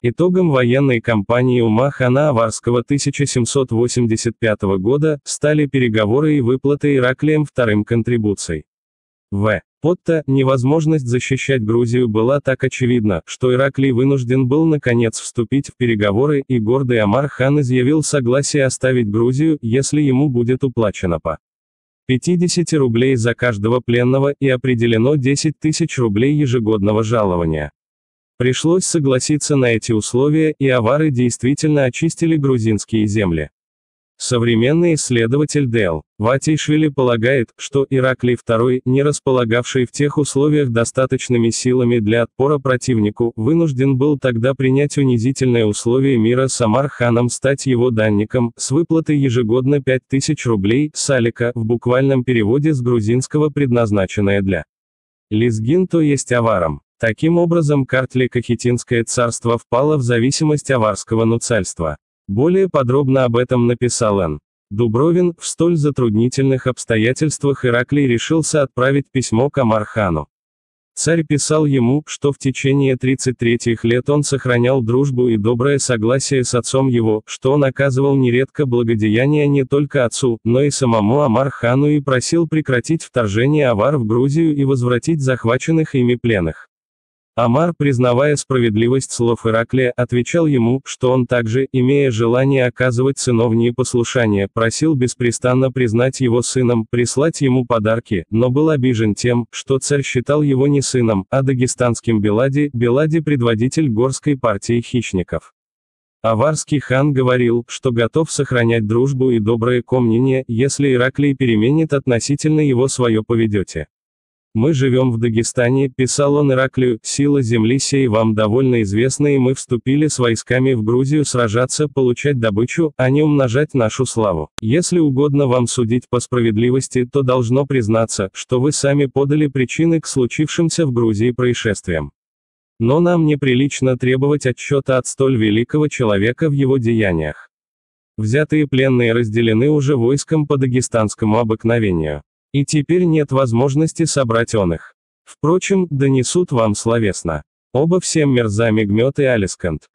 Итогом военной кампании Ума-хана Аварского 1785 года стали переговоры и выплаты Ираклием вторым контрибуций. В. Потта, невозможность защищать Грузию была так очевидна, что Ираклий вынужден был наконец вступить в переговоры, и гордый Амар-хан изъявил согласие оставить Грузию, если ему будет уплачено по 50 рублей за каждого пленного и определено 10 тысяч рублей ежегодного жалования. Пришлось согласиться на эти условия, и авары действительно очистили грузинские земли. Современный исследователь Д.Л. Ватишвили полагает, что Ираклий II, не располагавший в тех условиях достаточными силами для отпора противнику, вынужден был тогда принять унизительное условие мира с Амар-ханом, стать его данником, с выплатой ежегодно 5000 рублей, салика, в буквальном переводе с грузинского предназначенное для лезгин, то есть аварам. Таким образом, Картлико-Хитинское царство впало в зависимость аварского нуцальства. Более подробно об этом написал Н. Дубровин: в столь затруднительных обстоятельствах Ираклий решился отправить письмо к Амар-хану. Царь писал ему, что в течение 33 лет он сохранял дружбу и доброе согласие с отцом его, что он оказывал нередко благодеяния не только отцу, но и самому Амар-хану, и просил прекратить вторжение авар в Грузию и возвратить захваченных ими пленных. Амар, признавая справедливость слов Ираклия, отвечал ему, что он также, имея желание оказывать сыновнее послушание, просил беспрестанно признать его сыном, прислать ему подарки, но был обижен тем, что царь считал его не сыном, а дагестанским Белади, предводитель горской партии хищников. Аварский хан говорил, что готов сохранять дружбу и доброе комнение, если Ираклий переменит относительно его свое поведете. «Мы живем в Дагестане», — писал он Ираклию, — «сила земли сей вам довольно известна, и мы вступили с войсками в Грузию сражаться, получать добычу, а не умножать нашу славу. Если угодно вам судить по справедливости, то должно признаться, что вы сами подали причины к случившимся в Грузии происшествиям. Но нам неприлично требовать отчета от столь великого человека в его деяниях. Взятые пленные разделены уже войском по дагестанскому обыкновению. И теперь нет возможности собрать он их. Впрочем, донесут вам словесно. Оба всем Мирза Мегмет и Алискант.